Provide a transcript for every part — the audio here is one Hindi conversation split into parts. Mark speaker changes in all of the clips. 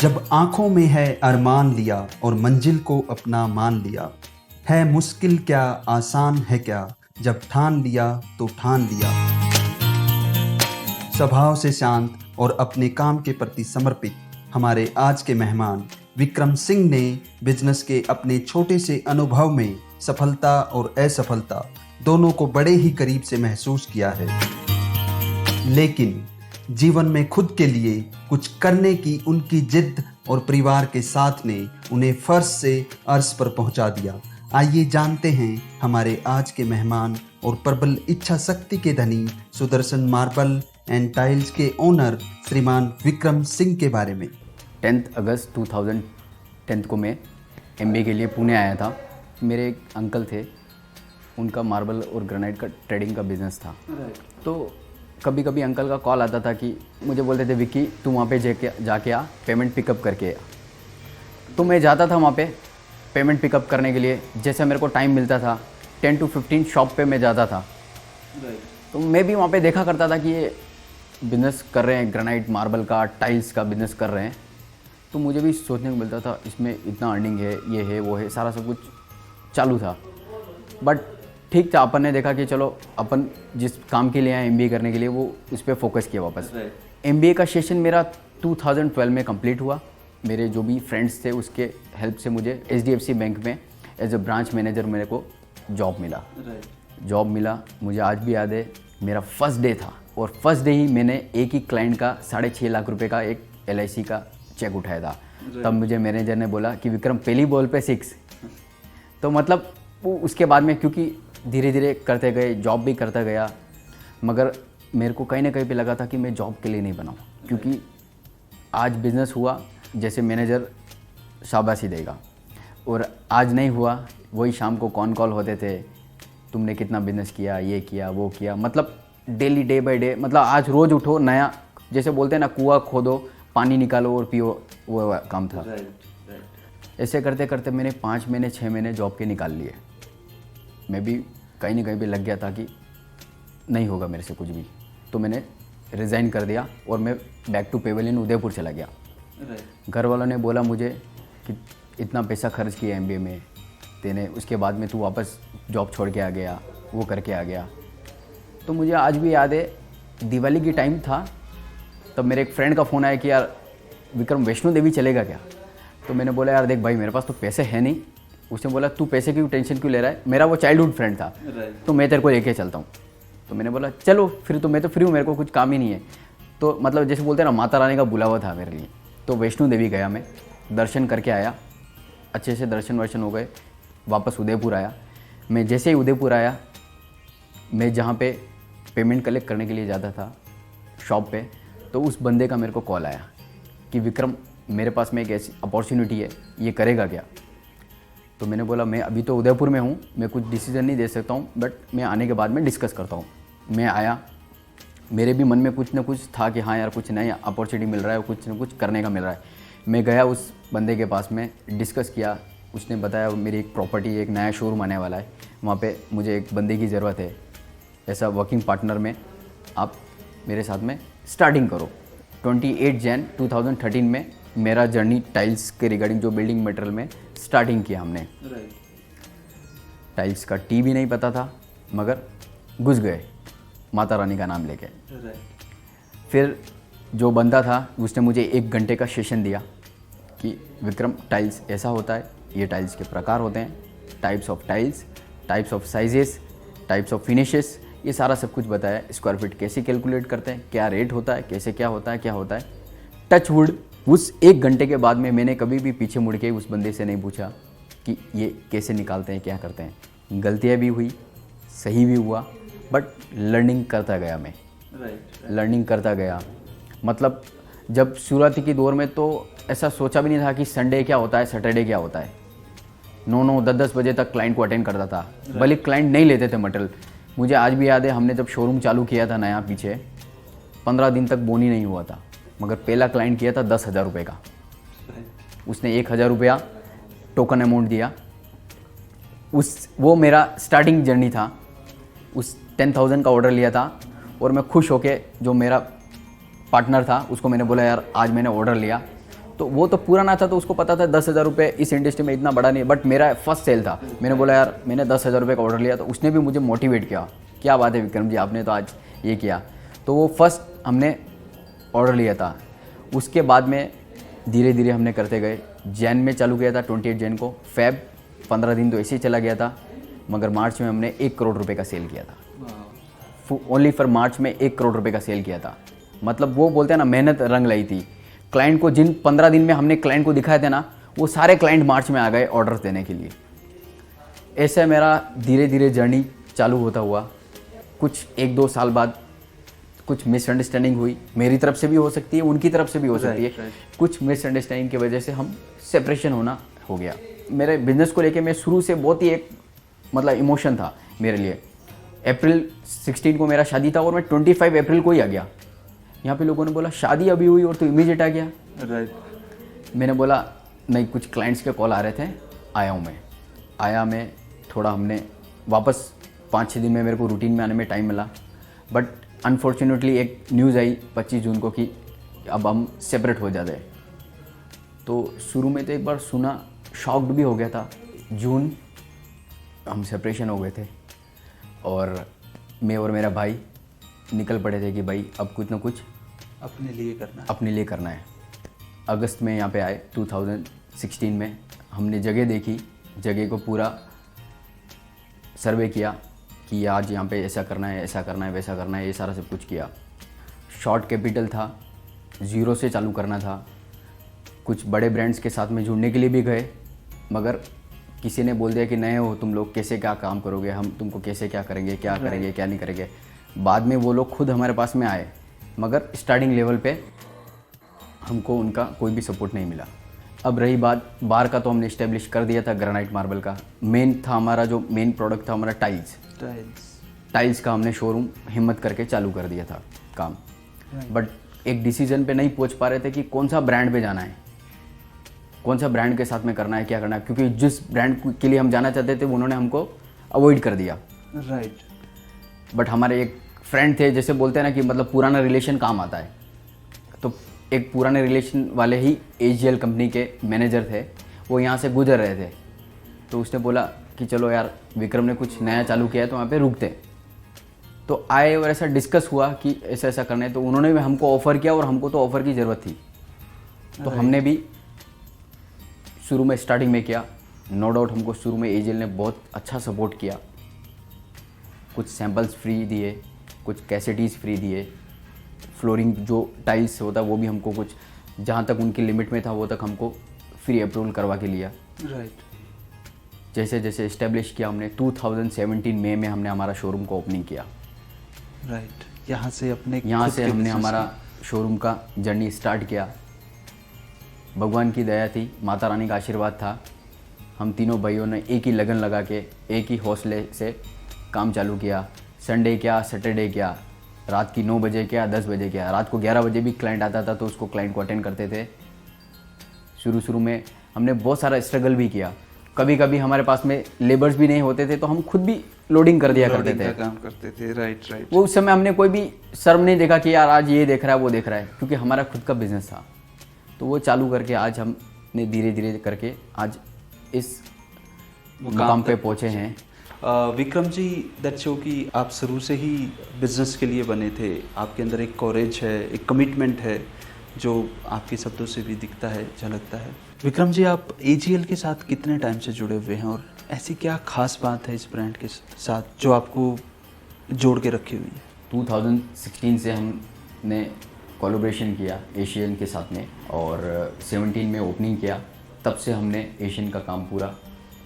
Speaker 1: जब आंखों में है अरमान लिया और मंजिल को अपना मान लिया, है मुश्किल क्या आसान है क्या, जब ठान लिया तो ठान लिया। स्वभाव से शांत और अपने काम के प्रति समर्पित हमारे आज के मेहमान विक्रम सिंह ने बिजनेस के अपने छोटे से अनुभव में सफलता और असफलता दोनों को बड़े ही करीब से महसूस किया है। लेकिन जीवन में खुद के लिए कुछ करने की उनकी जिद और परिवार के साथ ने उन्हें फर्श से अर्श पर पहुंचा दिया। आइए जानते हैं हमारे आज के मेहमान और प्रबल इच्छा शक्ति के धनी सुदर्शन मार्बल एंड टाइल्स के ओनर श्रीमान विक्रम सिंह के बारे में।
Speaker 2: 10 अगस्त 2010 को मैं एमबीए के लिए पुणे आया था। मेरे एक अंकल थे, उनका मार्बल और ग्रेनाइट का ट्रेडिंग का बिज़नेस था। तो कभी कभी अंकल का कॉल आता था कि मुझे बोलते थे विक्की तू वहाँ पे जाके आ, पेमेंट पिकअप करके आ। तो मैं जाता था वहाँ पे पेमेंट पिकअप करने के लिए। जैसे मेरे को टाइम मिलता था 10 to 15 शॉप पे मैं जाता था। तो मैं भी वहाँ पे देखा करता था कि ये बिज़नेस कर रहे हैं, ग्रेनाइट मार्बल का टाइल्स का बिज़नेस कर रहे हैं। तो मुझे भी सोचने को मिलता था इसमें इतना अर्निंग है, ये है वो है, सारा सब कुछ चालू था। बट ठीक था, अपन ने देखा कि चलो अपन जिस काम के लिए आए एमबीए करने के लिए वो उस पर फोकस किया वापस। एमबीए का सेशन मेरा 2012 में कंप्लीट हुआ। मेरे जो भी फ्रेंड्स थे उसके हेल्प से मुझे एचडीएफसी बैंक में एज अ ब्रांच मैनेजर मेरे को जॉब मिला। मुझे आज भी याद है, मेरा फर्स्ट डे था और फर्स्ट डे ही मैंने एक ही क्लाइंट का 6.5 लाख रुपए का एक LIC का चेक उठाया था। तब मुझे मैनेजर ने बोला कि विक्रम पहली बॉल पे 6। तो मतलब वो उसके बाद में क्योंकि धीरे धीरे करते गए, जॉब भी करता गया, मगर मेरे को कहीं ना कहीं पे लगा था कि मैं जॉब के लिए नहीं बना हूँ। क्योंकि आज बिज़नेस हुआ जैसे मैनेजर शाबाशी देगा, और आज नहीं हुआ वही शाम को कौन कॉल होते थे, तुमने कितना बिज़नेस किया, ये किया वो किया। मतलब डेली डे बाय डे, मतलब आज रोज़ उठो नया, जैसे बोलते हैं ना कुआं खोदो पानी निकालो और पियो, वो काम था। ऐसे करते करते मैंने 5 महीने 6 महीने जॉब के निकाल लिए। मैं भी कहीं ना कहीं पे लग गया था कि नहीं होगा मेरे से कुछ भी। तो मैंने रिज़ाइन कर दिया और मैं बैक टू पेवेलियन उदयपुर चला गया। घर वालों ने बोला मुझे कि इतना पैसा खर्च किया एमबीए में तेने, उसके बाद में तू वापस जॉब छोड़ के आ गया, वो करके आ गया। तो मुझे आज भी याद है, दिवाली की टाइम था, तब मेरे एक फ्रेंड का फ़ोन आया कि यार विक्रम वैष्णो देवी चलेगा क्या। तो मैंने बोला यार देख भाई मेरे पास तो पैसे है नहीं। उसने बोला तू पैसे की टेंशन क्यों ले रहा है, मेरा वो चाइल्डहुड फ्रेंड था, तो मैं तेरे को लेके चलता हूँ। तो मैंने बोला चलो फिर, तो मैं तो फ्री हूँ, मेरे को कुछ काम ही नहीं है। तो मतलब जैसे बोलते हैं ना, माता रानी का बुलावा था मेरे लिए। तो वैष्णो देवी गया, मैं दर्शन करके आया, अच्छे से दर्शन वर्शन हो गए, वापस उदयपुर आया। मैं जैसे ही उदयपुर आया, मैं जहाँ पे पेमेंट कलेक्ट करने के लिए जाता था शॉप पे, तो उस बंदे का मेरे को कॉल आया कि विक्रम मेरे पास में एक ऐसी अपॉर्चुनिटी है, ये करेगा क्या। तो मैंने बोला मैं अभी तो उदयपुर में हूँ, मैं कुछ डिसीजन नहीं दे सकता हूँ, बट मैं आने के बाद में डिस्कस करता हूँ। मैं आया, मेरे भी मन में कुछ ना कुछ था कि हाँ यार कुछ नया अपॉर्चुनिटी मिल रहा है, कुछ ना कुछ करने का मिल रहा है। मैं गया उस बंदे के पास में, डिस्कस किया। उसने बताया मेरी एक प्रॉपर्टी, एक नया शोरूम आने वाला है, वहाँ पे मुझे एक बंदे की ज़रूरत है, ऐसा वर्किंग पार्टनर में आप मेरे साथ में स्टार्टिंग करो। 28 जैन 2013 में मेरा जर्नी टाइल्स के रिगार्डिंग जो बिल्डिंग मटेरियल में स्टार्टिंग किया हमने। टाइल्स का टी भी नहीं पता था, मगर घुस गए माता रानी का नाम लेके। फिर जो बंदा था उसने मुझे 1 घंटे का सेशन दिया कि विक्रम टाइल्स ऐसा होता है, ये टाइल्स के प्रकार होते हैं, types of tiles, types of sizes, types of finishes, ये सारा सब कुछ बताया। स्क्वायर फीट कैसे कैलकुलेट करते हैं, क्या रेट होता है, कैसे क्या होता है। टच वुड उस 1 घंटे के बाद में मैंने कभी भी पीछे मुड़ के उस बंदे से नहीं पूछा कि ये कैसे निकालते हैं, क्या करते हैं। गलतियाँ भी हुई, सही भी हुआ, बट लर्निंग करता गया मैं। लर्निंग करता गया। मतलब जब शुरुआती की दौर में तो ऐसा सोचा भी नहीं था कि संडे क्या होता है, सैटरडे क्या होता है। 9 10 बजे तक क्लाइंट को अटेंड करता था, भले क्लाइंट नहीं लेते थे मटेरियल। मुझे आज भी याद है, हमने जब शोरूम चालू किया था नया पीछे, 15 दिन तक बोनी नहीं हुआ था, मगर पहला क्लाइंट किया था 10,000 रुपये का। उसने 1,000 रुपया टोकन अमाउंट दिया। वो मेरा स्टार्टिंग जर्नी था। उस 10,000 का ऑर्डर लिया था और मैं खुश होके, जो मेरा पार्टनर था उसको मैंने बोला यार आज मैंने ऑर्डर लिया, तो वो तो पुराना था, तो उसको पता था 10,000 रुपये इस इंडस्ट्री में इतना बड़ा नहीं, बट मेरा फर्स्ट सेल था। मैंने बोला यार मैंने 10,000 रुपये का ऑर्डर लिया, तो उसने भी मुझे मोटिवेट किया, क्या बात है विक्रम जी आपने तो आज ये किया। तो वो फर्स्ट हमने ऑर्डर लिया था। उसके बाद में धीरे धीरे हमने करते गए। जैन में चालू किया था 28 जैन को, फेब 15 दिन तो ऐसे ही चला गया था, मगर मार्च में हमने 1 करोड़ रुपए का सेल किया था। ओनली फॉर मार्च में 1 करोड़ रुपए का सेल किया था। मतलब वो बोलते हैं ना मेहनत रंग लाई थी। क्लाइंट को जिन 15 दिन में हमने क्लाइंट को दिखाए थे ना, वो सारे क्लाइंट मार्च में आ गए ऑर्डर्स देने के लिए। ऐसे मेरा धीरे धीरे जर्नी चालू होता हुआ। कुछ 1-2 साल बाद कुछ मिसअंडरस्टैंडिंग हुई, मेरी तरफ से भी हो सकती है, उनकी तरफ से भी हो सकती है। कुछ मिसअंडरस्टैंडिंग की वजह से हम सेपरेशन होना हो गया। मेरे बिजनेस को लेके मैं शुरू से बहुत ही एक मतलब इमोशन था मेरे लिए। अप्रैल 16 को मेरा शादी था और मैं 25 अप्रैल को ही आ गया। यहाँ पे लोगों ने बोला शादी अभी हुई और तू इमीडिएट आ गया।
Speaker 1: राइट।
Speaker 2: मैंने बोला नहीं, कुछ क्लाइंट्स के कॉल आ रहे थे, आया हूँ मैं थोड़ा हमने वापस 5-6 दिन में मेरे को रूटीन में आने में टाइम मिला। बट अनफॉर्चुनेटली एक न्यूज़ आई 25 जून को कि अब हम सेपरेट हो जाते हैं। तो शुरू में तो एक बार सुना, शॉक्ड भी हो गया था। जून हम सेपरेशन हो गए थे और मैं और मेरा भाई निकल पड़े थे कि भाई अब कुछ ना कुछ
Speaker 1: अपने लिए करना है।
Speaker 2: अगस्त में यहाँ पे आए 2016 में। हमने जगह देखी, जगह को पूरा सर्वे किया कि आज यहाँ पे ऐसा करना है, ऐसा करना है, वैसा करना है, ये सारा सब कुछ किया। शॉर्ट कैपिटल था, ज़ीरो से चालू करना था। कुछ बड़े ब्रांड्स के साथ में जुड़ने के लिए भी गए, मगर किसी ने बोल दिया कि नए हो तुम लोग, कैसे क्या काम करोगे, हम तुमको कैसे क्या करेंगे, क्या करेंगे क्या नहीं करेंगे। बाद में वो लोग खुद हमारे पास में आए, मगर स्टार्टिंग लेवल पे हमको उनका कोई भी सपोर्ट नहीं मिला। अब रही बात बार का, तो हमने इस्टेब्लिश कर दिया था ग्रेनाइट मार्बल का। मेन था हमारा, जो मेन प्रोडक्ट था हमारा टाइल्स का हमने शोरूम हिम्मत करके चालू कर दिया था काम। बट एक डिसीजन पे नहीं पहुंच पा रहे थे कि कौन सा ब्रांड पे जाना है, कौन सा ब्रांड के साथ में करना है, क्या करना है, क्योंकि जिस ब्रांड के लिए हम जाना चाहते थे उन्होंने हमको अवॉइड कर दिया।
Speaker 1: राइट।
Speaker 2: बट हमारे एक फ्रेंड थे, जैसे बोलते हैं ना कि मतलब पुराना रिलेशन काम आता है। तो एक पुराने रिलेशन वाले ही एजीएल कंपनी के मैनेजर थे, वो यहाँ से गुजर रहे थे। तो उसने बोला कि चलो यार विक्रम ने कुछ नया चालू किया है तो वहाँ पे रुकते। तो आए और ऐसा डिस्कस हुआ कि ऐसा ऐसा करना है। तो उन्होंने भी हमको ऑफ़र किया और हमको तो ऑफ़र की ज़रूरत थी, तो हमने भी शुरू में स्टार्टिंग में किया। नो डाउट हमको शुरू में एजीएल ने बहुत अच्छा सपोर्ट किया। कुछ सैम्पल्स फ्री दिए, कुछ कैसेटीज़ फ्री दिए, फ्लोरिंग जो टाइल्स होता वो भी हमको कुछ जहाँ तक उनकी लिमिट में था वो तक हमको फ्री अप्रूवल करवा के लिया।
Speaker 1: राइट।
Speaker 2: जैसे जैसे इस्टेब्लिश किया हमने 2017 मई में हमने हमारा शोरूम को ओपनिंग किया।
Speaker 1: राइट। यहाँ से
Speaker 2: हमने हमारा शोरूम का जर्नी स्टार्ट किया। भगवान की दया थी, माता रानी का आशीर्वाद था। हम तीनों भाइयों ने एक ही लगन लगा के एक ही हौसले से काम चालू किया। संडे क्या, सैटरडे क्या, रात की 9 बजे क्या, 10 बजे क्या, रात को 11 बजे भी क्लाइंट आता था तो उसको क्लाइंट को अटेंड करते थे। शुरू में हमने बहुत सारा स्ट्रगल भी किया। कभी कभी हमारे पास में लेबर्स भी नहीं होते थे तो हम खुद भी लोडिंग कर दिया करते थे,
Speaker 1: काम करते थे। राइट।
Speaker 2: वो उस समय हमने कोई भी शर्म नहीं देखा कि यार आज ये देख रहा है वो देख रहा है, क्योंकि हमारा खुद का बिजनेस था। तो वो चालू करके आज हमने धीरे धीरे करके आज इस मुकाम पे पहुँचे हैं।
Speaker 1: विक्रम जी, दैट शो कि आप शुरू से ही बिजनेस के लिए बने थे। आपके अंदर एक कॉरेज है, एक कमिटमेंट है जो आपके शब्दों से भी दिखता है, झलकता है। विक्रम जी, आप एजीएल के साथ कितने टाइम से जुड़े हुए हैं और ऐसी क्या खास बात है इस ब्रांड के साथ जो आपको जोड़ के रखी हुई है?
Speaker 2: 2016 से हमने कोलैबोरेशन किया एशियन के साथ में और 17 में ओपनिंग किया। तब से हमने एशियन का काम पूरा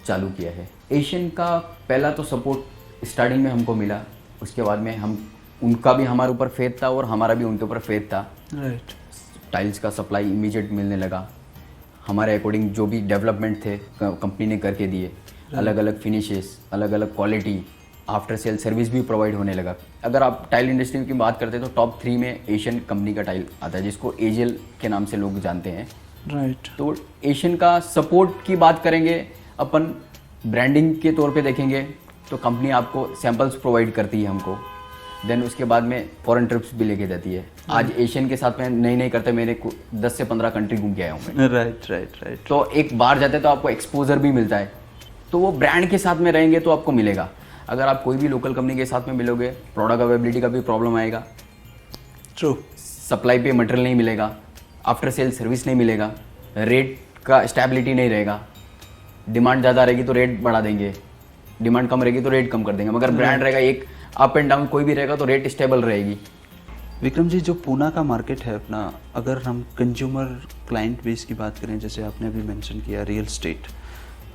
Speaker 2: चालू किया है। एशियन का पहला तो सपोर्ट स्टार्टिंग में हमको मिला, उसके बाद में हम उनका भी हमारे ऊपर फेथ था और हमारा भी उनके ऊपर फेथ था।
Speaker 1: राइट।
Speaker 2: टाइल्स का सप्लाई इमीडिएट मिलने लगा। हमारे अकॉर्डिंग जो भी डेवलपमेंट थे कंपनी ने करके दिए। अलग अलग फिनिशेस, अलग अलग क्वालिटी, आफ्टर सेल सर्विस भी प्रोवाइड होने लगा। अगर आप टाइल इंडस्ट्री की बात करते हैं तो टॉप 3 में एशियन कंपनी का टाइल आता है, जिसको एजीएल के नाम से लोग जानते हैं।
Speaker 1: राइट।
Speaker 2: तो एशियन का सपोर्ट की बात करेंगे अपन, ब्रांडिंग के तौर पे देखेंगे तो कंपनी आपको सैंपल्स प्रोवाइड करती है हमको। देन उसके बाद में फॉरेन ट्रिप्स भी लेके जाती है। आज एशियन के साथ में नई नई करते मेरे 10 से 15 कंट्री घूम के आया हूँ मैं।
Speaker 3: राइट।
Speaker 2: तो एक बार जाते तो आपको एक्सपोजर भी मिलता है, तो वो ब्रांड के साथ में रहेंगे तो आपको मिलेगा। अगर आप कोई भी लोकल कंपनी के साथ में मिलोगे, प्रोडक्ट अवेलेबिलिटी का भी प्रॉब्लम आएगा,
Speaker 3: ट्रू।
Speaker 2: सप्लाई पे मटेरियल नहीं मिलेगा, आफ्टर सेल सर्विस नहीं मिलेगा, रेट का स्टेबिलिटी नहीं रहेगा। डिमांड ज़्यादा रहेगी तो रेट बढ़ा देंगे, डिमांड कम रहेगी तो रेट कम कर देंगे, मगर ब्रांड रहेगा एक अप एंड डाउन कोई भी रहेगा तो रेट स्टेबल रहेगी।
Speaker 3: विक्रम जी, जो पूना का मार्केट है अपना, अगर हम कंज्यूमर क्लाइंट बेस की बात करें, जैसे आपने अभी मेंशन किया रियल एस्टेट,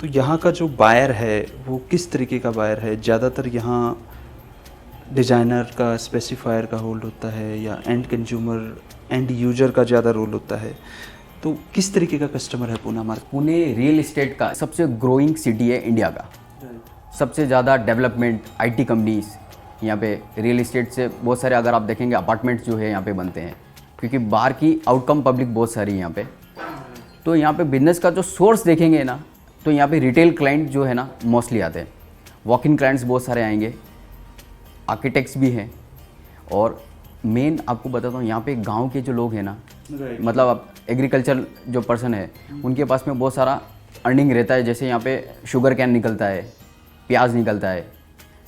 Speaker 3: तो यहाँ का जो बायर है वो किस तरीके का बायर है? ज़्यादातर यहाँ डिज़ाइनर का, स्पेसिफायर का होल्ड होता है या एंड कंज्यूमर, एंड यूजर का ज़्यादा रोल होता है? तो किस तरीके का कस्टमर है Poona market?
Speaker 2: Pune real estate का सबसे ग्रोइंग सिटी है इंडिया का। सबसे ज़्यादा डेवलपमेंट आईटी कंपनीज यहाँ पे रियल इस्टेट से बहुत सारे, अगर आप देखेंगे अपार्टमेंट्स जो है यहाँ पे बनते हैं, क्योंकि बाहर की आउटकम पब्लिक बहुत सारी है यहाँ पे। तो यहाँ पे बिजनेस का जो सोर्स देखेंगे ना, तो यहाँ पे रिटेल क्लाइंट जो है ना मोस्टली आते हैं, वॉक इन क्लाइंट्स बहुत सारे आएंगे, आर्किटेक्ट्स भी हैं, और मेन आपको बताता हूँ यहाँ पे गांव के जो लोग हैं ना, मतलब आप एग्रीकल्चर जो पर्सन है उनके पास में बहुत सारा अर्निंग रहता है। जैसे यहाँ पे शुगर कैन निकलता है, प्याज निकलता है,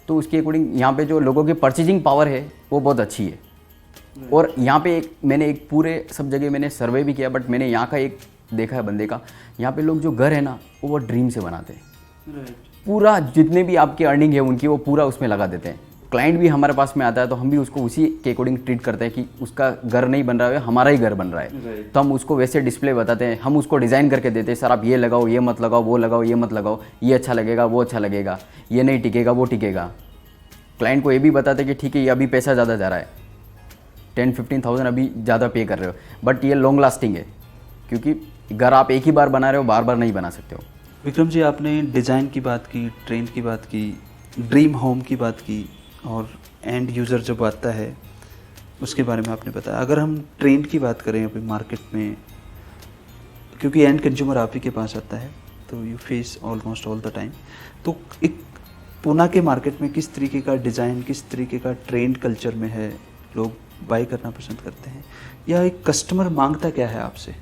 Speaker 2: तो उसके अकॉर्डिंग यहाँ पे जो लोगों की परचेजिंग पावर है वो बहुत अच्छी है। और यहाँ पे मैंने एक पूरे सब जगह मैंने सर्वे भी किया, बट मैंने यहाँ का एक देखा है बंदे का, यहाँ पे लोग जो घर है ना वो ड्रीम से बनाते हैं। पूरा जितने भी आपकी अर्निंग है उनकी वो पूरा उसमें लगा देते हैं। क्लाइंट भी हमारे पास में आता है तो हम भी उसको उसी के अकॉर्डिंग ट्रीट करते हैं कि उसका घर नहीं बन रहा है, हमारा ही घर बन रहा है। तो हम उसको वैसे डिस्प्ले बताते हैं, हम उसको डिज़ाइन करके देते हैं, सर आप ये लगाओ, ये मत लगाओ, वो लगाओ, ये मत लगाओ, ये अच्छा लगेगा, वो अच्छा लगेगा, ये नहीं टिकेगा, वो टिकेगा। क्लाइंट को ये भी बताते हैं कि ठीक है ये अभी पैसा ज़्यादा जा रहा है, 10-15,000 अभी ज़्यादा पे कर रहे हो, बट ये लॉन्ग लास्टिंग है, क्योंकि घर आप एक ही बार बना रहे हो, बार बार नहीं बना सकते हो।
Speaker 3: विक्रम जी, आपने डिज़ाइन की बात की, ट्रेंड की बात की, ड्रीम होम की बात की, और एंड यूज़र जब आता है उसके बारे में आपने बताया। अगर हम ट्रेंड की बात करें अभी मार्केट में, क्योंकि एंड कंज्यूमर आप ही के पास आता है, तो you face almost all the time, तो एक पूना के मार्केट में किस तरीके का डिज़ाइन, किस तरीके का ट्रेंड कल्चर में है, लोग बाई करना पसंद करते हैं, या एक कस्टमर मांगता क्या है आपसे?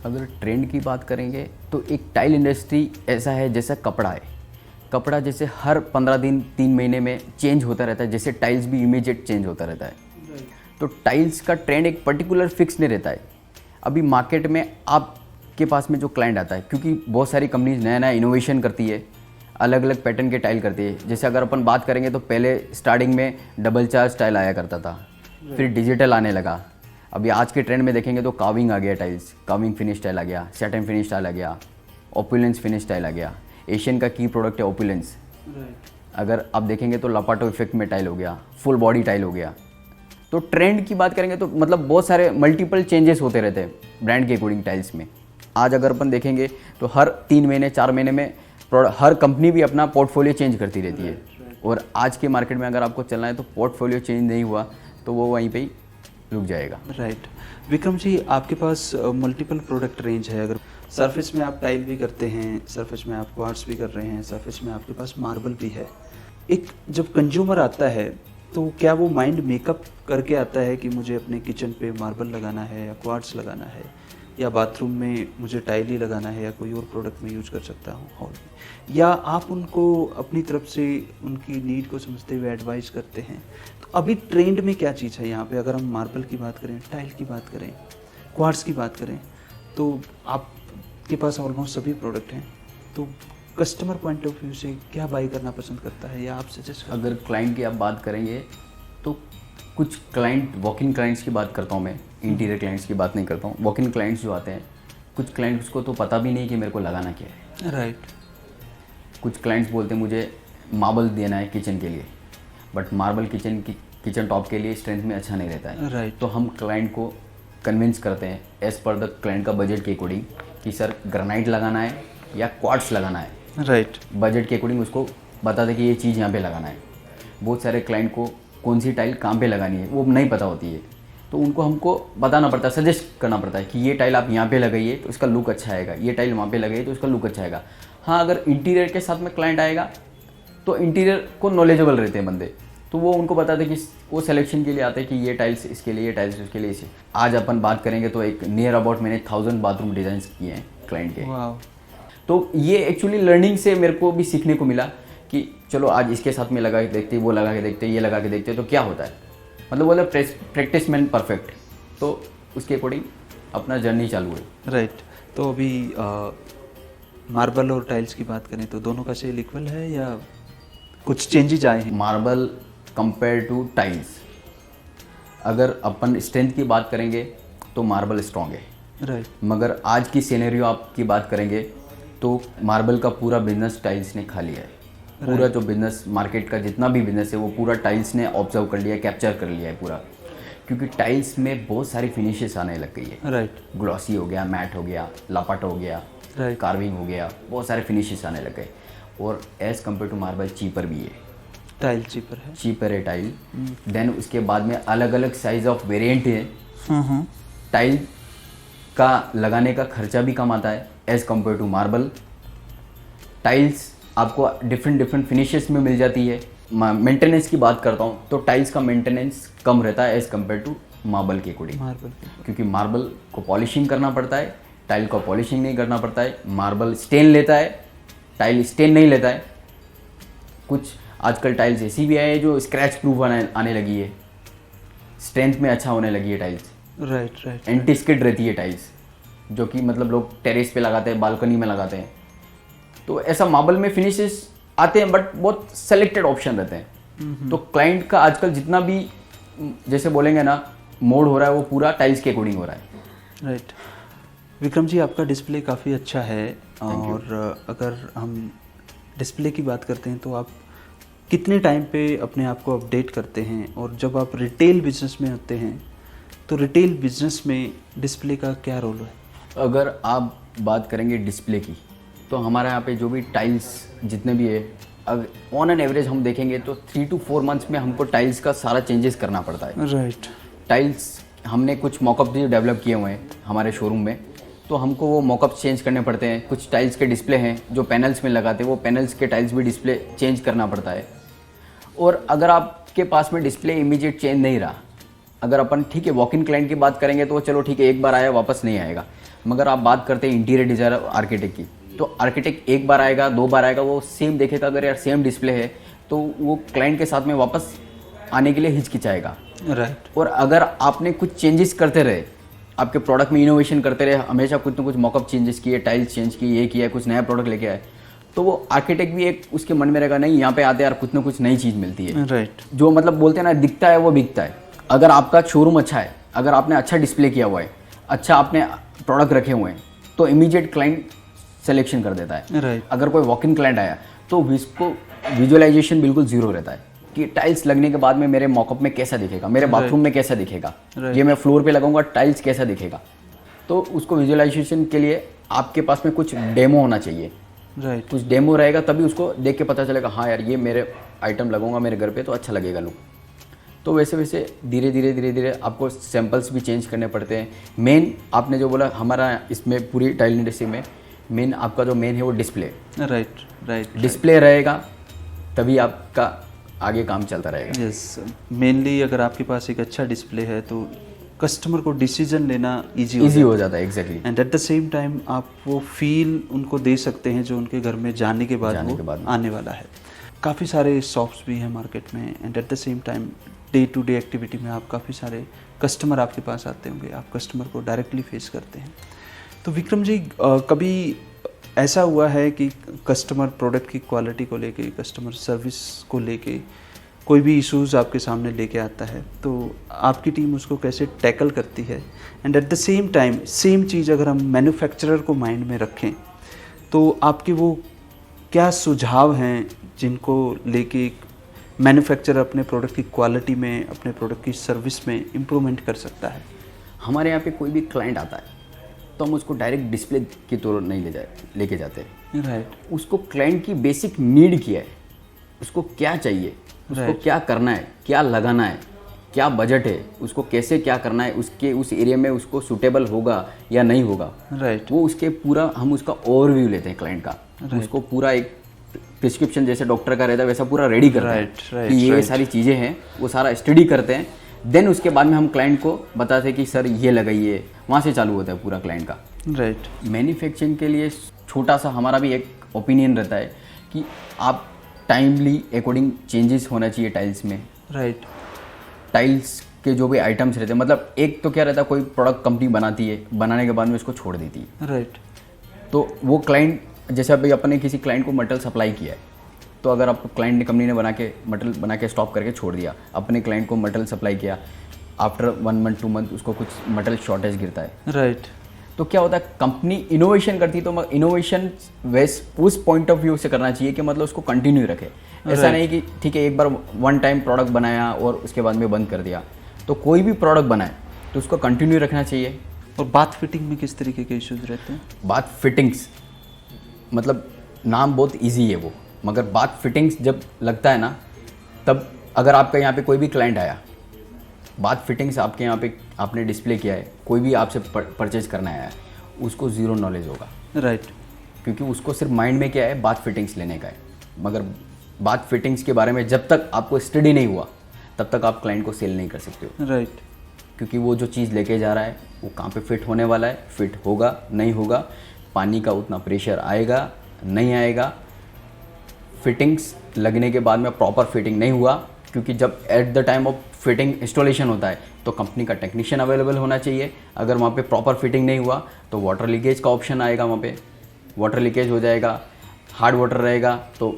Speaker 2: अगर ट्रेंड की बात करेंगे तो एक टाइल इंडस्ट्री ऐसा है जैसा कपड़ा है। कपड़ा जैसे हर 15 दिन 3 महीने में चेंज होता रहता है, जैसे टाइल्स भी इमीडिएट चेंज होता रहता है। तो टाइल्स का ट्रेंड एक पर्टिकुलर फिक्स नहीं रहता है। अभी मार्केट में आपके पास में जो क्लाइंट आता है, क्योंकि बहुत सारी कंपनीज नया नया इनोवेशन करती है, अलग अलग पैटर्न के टाइल करती है। जैसे अगर अपन बात करेंगे तो पहले स्टार्टिंग में डबल चार्ज टाइल आया करता था, फिर डिजिटल आने लगा। अभी आज के ट्रेंड में देखेंगे तो काविंग आ गया, टाइल्स काविंग फिनिश टाइल आ गया, सैटिन फिनिश टाइल आ गया, ओपुलेंस फिनिश टाइल आ गया। एशियन का की प्रोडक्ट है ओपुलेंस। अगर आप देखेंगे तो लपाटो इफेक्ट में टाइल हो गया, फुल बॉडी टाइल हो गया। तो ट्रेंड की बात करेंगे तो मतलब बहुत सारे मल्टीपल चेंजेस होते रहते हैं ब्रांड के अकॉर्डिंग टाइल्स में। आज अगर अपन देखेंगे तो हर 3 महीने 4 महीने में हर कंपनी भी अपना पोर्टफोलियो चेंज करती रहती है। और आज के मार्केट में अगर आपको चलना है तो पोर्टफोलियो चेंज नहीं हुआ तो वो वहीं पे ही रुक जाएगा।
Speaker 3: राइट। विक्रम जी, आपके पास मल्टीपल प्रोडक्ट रेंज है। अगर सरफेस में आप टाइल भी करते हैं, सरफेस में आप क्वार्ट्स भी कर रहे हैं, सरफेस में आपके पास मार्बल भी है। एक जब कंज्यूमर आता है तो क्या वो माइंड मेकअप करके आता है कि मुझे अपने किचन पे मार्बल लगाना है या क्वार्ट्स लगाना है, या बाथरूम में मुझे टाइल ही लगाना है, या कोई और प्रोडक्ट में यूज कर सकता हूँ हॉल में, या आप उनको अपनी तरफ से उनकी नीड को समझते हुए एडवाइस करते हैं? तो अभी ट्रेंड में क्या चीज़ है यहाँ पे? अगर हम मार्बल की बात करें, टाइल की बात करें, क्वार्ट्स की बात करें, तो आपके पास ऑलमोस्ट सभी प्रोडक्ट हैं। तो कस्टमर पॉइंट ऑफ व्यू से क्या बाई करना पसंद करता है, या आप सजेस्ट?
Speaker 2: अगर क्लाइंट की आप बात करेंगे तो कुछ क्लाइंट, वॉक इन क्लाइंट्स की बात करता हूँ मैं, इंटीरियर क्लाइंट्स की बात नहीं करता हूँ। वॉक इन क्लाइंट्स जो आते हैं, कुछ क्लाइंट्स को तो पता भी नहीं कि मेरे को लगाना क्या है।
Speaker 3: राइट।
Speaker 2: कुछ क्लाइंट्स बोलते हैं मुझे मार्बल देना है किचन के लिए, बट मार्बल किचन टॉप के लिए स्ट्रेंथ में अच्छा नहीं रहता है।
Speaker 3: राइट।
Speaker 2: तो हम क्लाइंट को कन्विंस करते हैं एज़ पर द क्लाइंट का बजट के अकॉर्डिंग कि सर ग्रेनाइट लगाना है या क्वार्ट्स लगाना है।
Speaker 3: राइट।
Speaker 2: बजट के अकॉर्डिंग उसको बता दें कि ये चीज़ यहाँ पे लगाना है। बहुत सारे क्लाइंट को कौन सी टाइल कहाँ पे लगानी है वो नहीं पता होती है, तो उनको हमको बताना पड़ता है, सजेस्ट करना पड़ता है कि ये टाइल आप यहाँ पे लगाइए तो इसका लुक अच्छा आएगा, ये टाइल वहाँ पे लगाइए तो इसका लुक अच्छा आएगा। हाँ, अगर इंटीरियर के साथ में क्लाइंट आएगा तो इंटीरियर को नॉलेजेबल रहते हैं बंदे, तो वो उनको बताते कि वो सिलेक्शन के लिए आते हैं कि ये टाइल्स इसके लिए, ये टाइल्स उसके लिए, इसे। आज अपन बात करेंगे तो एक नियर अबाउट मैंने 1000 बाथरूम डिज़ाइन किए हैं क्लाइंट के।
Speaker 3: वाह।
Speaker 2: तो ये एक्चुअली लर्निंग से मेरे को भी सीखने को मिला कि चलो आज इसके साथ में लगा के देखते, वो लगा के देखते, ये लगा के देखते, तो क्या होता है, मतलब बोला प्रैक्टिस मैन परफेक्ट। तो उसके अकॉर्डिंग अपना जर्नी चालू है।
Speaker 3: राइट। तो अभी मार्बल और टाइल्स की बात करें तो दोनों का सेल इक्वल है या कुछ चेंजेज आए हैं?
Speaker 2: मार्बल कंपेयर टू टाइल्स, अगर अपन स्ट्रेंथ की बात करेंगे तो मार्बल स्ट्रॉन्ग है,
Speaker 3: राइट।
Speaker 2: मगर आज की सिनेरियो आपकी बात करेंगे तो मार्बल का पूरा बिजनेस टाइल्स ने खा लिया है। पूरा जो बिजनेस मार्केट का जितना भी बिजनेस है वो पूरा टाइल्स ने ऑब्जर्व कर लिया है, कैप्चर कर लिया है पूरा, क्योंकि टाइल्स में बहुत सारी फिनिशेस आने लग गई है।
Speaker 3: राइट।
Speaker 2: ग्लॉसी हो गया, मैट हो गया, लापट हो गया,
Speaker 3: Right.
Speaker 2: कार्विंग हो गया, बहुत सारे फिनिशेस आने लग गए। और as compare to marble cheaper भी है,
Speaker 3: टाइल चीपर है।
Speaker 2: चीपर है टाइल। देन उसके बाद में अलग अलग साइज ऑफ वेरिएंट है। टाइल का लगाने का खर्चा भी कम आता है as compare to marble. Tiles आपको डिफरेंट फिनिशेस में मिल जाती है। मेंटेनेंस की बात करता हूँ तो टाइल्स का मेंटेनेंस कम रहता है एज़ कम्पेयर टू मार्बल के अकॉर्डिंग,
Speaker 3: मार्बल।
Speaker 2: क्योंकि मार्बल को पॉलिशिंग करना पड़ता है, टाइल को पॉलिशिंग नहीं करना पड़ता है। मार्बल स्टेन लेता है, टाइल स्टेन नहीं लेता है। कुछ आजकल टाइल्स ऐसी भी आए हैं जो स्क्रैच प्रूफ आने लगी है, स्ट्रेंथ में अच्छा होने लगी है tiles.
Speaker 3: Right right.
Speaker 2: Anti skid रहती है टाइल्स, जो कि मतलब लोग टेरेस पे लगाते हैं, बालकनी में लगाते हैं। तो ऐसा मार्बल में फिनिशेस आते हैं बट बहुत सेलेक्टेड ऑप्शन रहते हैं। तो क्लाइंट का आजकल जितना भी जैसे बोलेंगे ना मोड हो रहा है वो पूरा टाइल्स के अकॉर्डिंग हो रहा है।
Speaker 3: राइट। विक्रम जी, आपका डिस्प्ले काफ़ी अच्छा है, और अगर हम डिस्प्ले की बात करते हैं तो आप कितने टाइम पे अपने आप को अपडेट करते हैं, और जब आप रिटेल बिजनेस में होते हैं तो रिटेल बिजनेस में डिस्प्ले का क्या रोल है?
Speaker 2: अगर आप बात करेंगे डिस्प्ले की तो हमारे यहाँ पे जो भी टाइल्स जितने भी है, अगर ऑन एन एवरेज हम देखेंगे तो 3 to 4 मंथ्स में हमको टाइल्स का सारा चेंजेस करना पड़ता है।
Speaker 3: राइट।
Speaker 2: टाइल्स हमने कुछ मॉकअप भी डेवलप किए हुए हैं हमारे शोरूम में, तो हमको वो मॉकअप चेंज करने पड़ते हैं। कुछ टाइल्स के डिस्प्ले हैं जो पैनल्स में लगाते हैं, वो पैनल्स के टाइल्स भी डिस्प्ले चेंज करना पड़ता है। और अगर आपके पास में डिस्प्ले इमीडिएट चेंज नहीं रहा, अगर अपन ठीक है वॉक इन क्लाइंट की बात करेंगे तो चलो ठीक है एक बार आया वापस नहीं आएगा, मगर आप बात करते हैं इंटीरियर डिज़ाइनर आर्किटेक्ट की, तो आर्किटेक्ट एक बार आएगा 2 बार आएगा, वो सेम देखेगा, अगर यार सेम डिस्प्ले है तो वो क्लाइंट के साथ में वापस आने के लिए हिचकिचाएगा।
Speaker 3: राइट।
Speaker 2: और अगर आपने कुछ चेंजेस करते रहे, आपके प्रोडक्ट में इनोवेशन करते रहे, हमेशा कुछ ना कुछ मॉकअप चेंजेस किए, टाइल्स चेंज किए, ये किया, कुछ नया प्रोडक्ट लेके आए, तो वो आर्किटेक्ट भी एक उसके मन में रहेगा नहीं यहाँ पे आते यार कुछ ना कुछ नई चीज़ मिलती है।
Speaker 3: राइट।
Speaker 2: जो मतलब बोलते हैं ना दिखता है वो बिकता है। अगर आपका शोरूम अच्छा है, अगर आपने अच्छा डिस्प्ले किया हुआ है, अच्छा आपने प्रोडक्ट रखे हुए हैं, तो इमीडिएट क्लाइंट सिलेक्शन कर देता है।
Speaker 3: राइट।
Speaker 2: अगर कोई वॉक इन क्लाइंट आया तो इसको विजुअलाइजेशन बिल्कुल जीरो रहता है कि टाइल्स लगने के बाद में मेरे मॉकअप में कैसा दिखेगा, मेरे बाथरूम में कैसा दिखेगा, ये मैं फ्लोर पे लगाऊंगा टाइल्स कैसा दिखेगा। तो उसको विजुअलाइजेशन के लिए आपके पास में कुछ डेमो होना चाहिए।
Speaker 3: राइट।
Speaker 2: कुछ डेमो रहेगा तभी उसको देख के पता चलेगा हाँ यार ये मेरे आइटम लगाऊंगा मेरे घर पे तो अच्छा लगेगा लुक। तो वैसे वैसे धीरे धीरे आपको सैम्पल्स भी चेंज करने पड़ते हैं। मेन आपने जो बोला हमारा इसमें पूरी टाइल इंडस्ट्री में मेन आपका जो मेन है वो डिस्प्ले।
Speaker 3: Right right.
Speaker 2: डिस्प्ले रहेगा तभी आपका आगे काम चलता रहेगा।
Speaker 3: यस, मेनली अगर आपके पास एक अच्छा डिस्प्ले है तो कस्टमर को डिसीजन लेना इजी
Speaker 2: हो जाता है। Exactly.
Speaker 3: And at the same time आप वो फील उनको दे सकते हैं जो उनके घर में जाने के बाद आने वाला है। काफ़ी सारे शॉप्स भी हैं मार्केट में, and at the same time day to day activity में आप काफ़ी सारे कस्टमर आपके पास आते होंगे, आप कस्टमर को डायरेक्टली फेस करते हैं। तो विक्रम जी, कभी ऐसा हुआ है कि कस्टमर प्रोडक्ट की क्वालिटी को लेके, कस्टमर सर्विस को लेके कोई भी इश्यूज़ आपके सामने लेके आता है तो आपकी टीम उसको कैसे टैकल करती है? And at the same time same चीज़ अगर हम मैन्युफैक्चरर को माइंड में रखें तो आपके वो क्या सुझाव हैं जिनको लेके मैन्युफैक्चरर अपने प्रोडक्ट की क्वालिटी में, अपने प्रोडक्ट की सर्विस में इम्प्रूवमेंट कर सकता है?
Speaker 2: हमारे यहाँ पे कोई भी क्लाइंट आता है तो हम उसको डायरेक्ट डिस्प्ले की तौर नहीं लेके जाते।
Speaker 3: राइट।
Speaker 2: उसको क्लाइंट की बेसिक नीड क्या है, उसको क्या चाहिए, उसको क्या करना है, क्या लगाना है, क्या बजट है, उसको कैसे क्या करना है, उसके उस एरिया में उसको सूटेबल होगा या नहीं होगा।
Speaker 3: राइट।
Speaker 2: वो उसके पूरा हम उसका ओवरव्यू लेते हैं क्लाइंट का। उसको पूरा एक प्रिस्क्रिप्शन जैसे डॉक्टर का रहता है वैसा पूरा रेडी करते हैं
Speaker 3: Right,
Speaker 2: कि ये
Speaker 3: right.
Speaker 2: सारी चीज़ें हैं, वो सारा स्टडी करते हैं। देन उसके बाद में हम क्लाइंट को बताते हैं कि सर ये लगाइए, वहाँ से चालू होता है पूरा क्लाइंट का।
Speaker 3: राइट
Speaker 2: मैन्युफैक्चरिंग के लिए छोटा सा हमारा भी एक ओपिनियन रहता है कि आप टाइमली अकॉर्डिंग चेंजेस होना चाहिए टाइल्स में।
Speaker 3: राइट
Speaker 2: टाइल्स के जो भी आइटम्स रहते हैं, मतलब एक तो क्या रहता है, कोई प्रोडक्ट कंपनी बनाती है, बनाने के बाद में उसको छोड़ देती है,
Speaker 3: राइट
Speaker 2: तो वो क्लाइंट, जैसे अभी अपने किसी क्लाइंट को मटेरियल सप्लाई किया है, तो अगर आपको क्लाइंट ने, कंपनी ने मटेरियल बना के स्टॉप करके छोड़ दिया, अपने क्लाइंट को मटेरियल सप्लाई किया, आफ्टर 1 मंथ 2 मंथ उसको कुछ मटेरियल शॉर्टेज गिरता है,
Speaker 3: राइट
Speaker 2: तो क्या होता है, कंपनी इनोवेशन करती है, तो इनोवेशन वैस उस पॉइंट ऑफ व्यू से करना चाहिए कि मतलब उसको कंटिन्यू रखे। ऐसा नहीं कि ठीक है एक बार 1 टाइम प्रोडक्ट बनाया और उसके बाद में बंद कर दिया। तो कोई भी प्रोडक्ट बनाए तो उसको कंटिन्यू रखना चाहिए।
Speaker 3: और बात फिटिंग में किस तरीके के इश्यूज रहते हैं?
Speaker 2: बात फिटिंग्स, मतलब नाम बहुत इजी है वो, मगर बात फिटिंग्स जब लगता है ना, तब अगर आपका यहाँ पे कोई भी क्लाइंट आया, बात फिटिंग्स आपके यहाँ पे आपने डिस्प्ले किया है, कोई भी आपसे परचेज करना आया है, उसको ज़ीरो नॉलेज होगा।
Speaker 3: राइट
Speaker 2: क्योंकि उसको सिर्फ माइंड में क्या है, बात फिटिंग्स लेने का है। मगर बात फिटिंग्स के बारे में जब तक आपको स्टडी नहीं हुआ, तब तक आप क्लाइंट को सेल नहीं कर सकते हो।
Speaker 3: राइट
Speaker 2: क्योंकि वो जो चीज़ लेके जा रहा है वो कहाँ पे फिट होने वाला है, फिट होगा नहीं होगा, पानी का उतना प्रेशर आएगा नहीं आएगा, फिटिंग्स लगने के बाद में प्रॉपर फिटिंग नहीं हुआ, क्योंकि जब at the time of fitting installation होता है तो कंपनी का टेक्नीशियन अवेलेबल होना चाहिए। अगर वहाँ पे प्रॉपर फिटिंग नहीं हुआ तो वाटर लीकेज का ऑप्शन आएगा, वहाँ पे वाटर लीकेज हो जाएगा, हार्ड वाटर रहेगा तो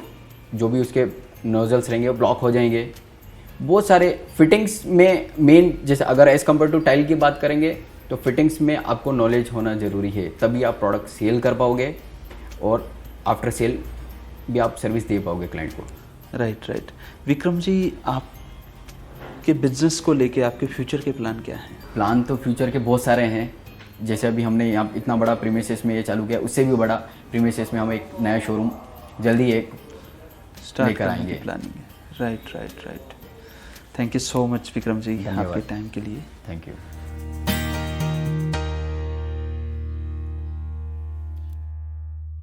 Speaker 2: जो भी उसके नोजल्स रहेंगे वो ब्लॉक हो जाएंगे। बहुत सारे फिटिंग्स में मेन, जैसे अगर एज़ कम्पेयर टू टाइल की बात करेंगे तो फिटिंग्स में आपको नॉलेज होना ज़रूरी है, तभी आप प्रोडक्ट सेल कर पाओगे और आफ्टर सेल भी आप सर्विस दे पाओगे क्लाइंट को।
Speaker 3: राइट राइट विक्रम जी, आपके बिजनेस को लेके आपके फ्यूचर के प्लान क्या हैं?
Speaker 2: प्लान तो फ्यूचर के बहुत सारे हैं। जैसे अभी हमने यहाँ इतना बड़ा प्रीमिसेस में ये चालू किया, उससे भी बड़ा प्रीमिसेस में हम एक नया शोरूम जल्दी एक
Speaker 3: स्टार्ट
Speaker 2: लेकर
Speaker 3: करने
Speaker 2: आएंगे।
Speaker 3: की प्लानिंग है। Right right right thank you so much Vikram ji,
Speaker 2: धन्यवाद।
Speaker 3: आपके टाइम के लिए।
Speaker 2: Thank you.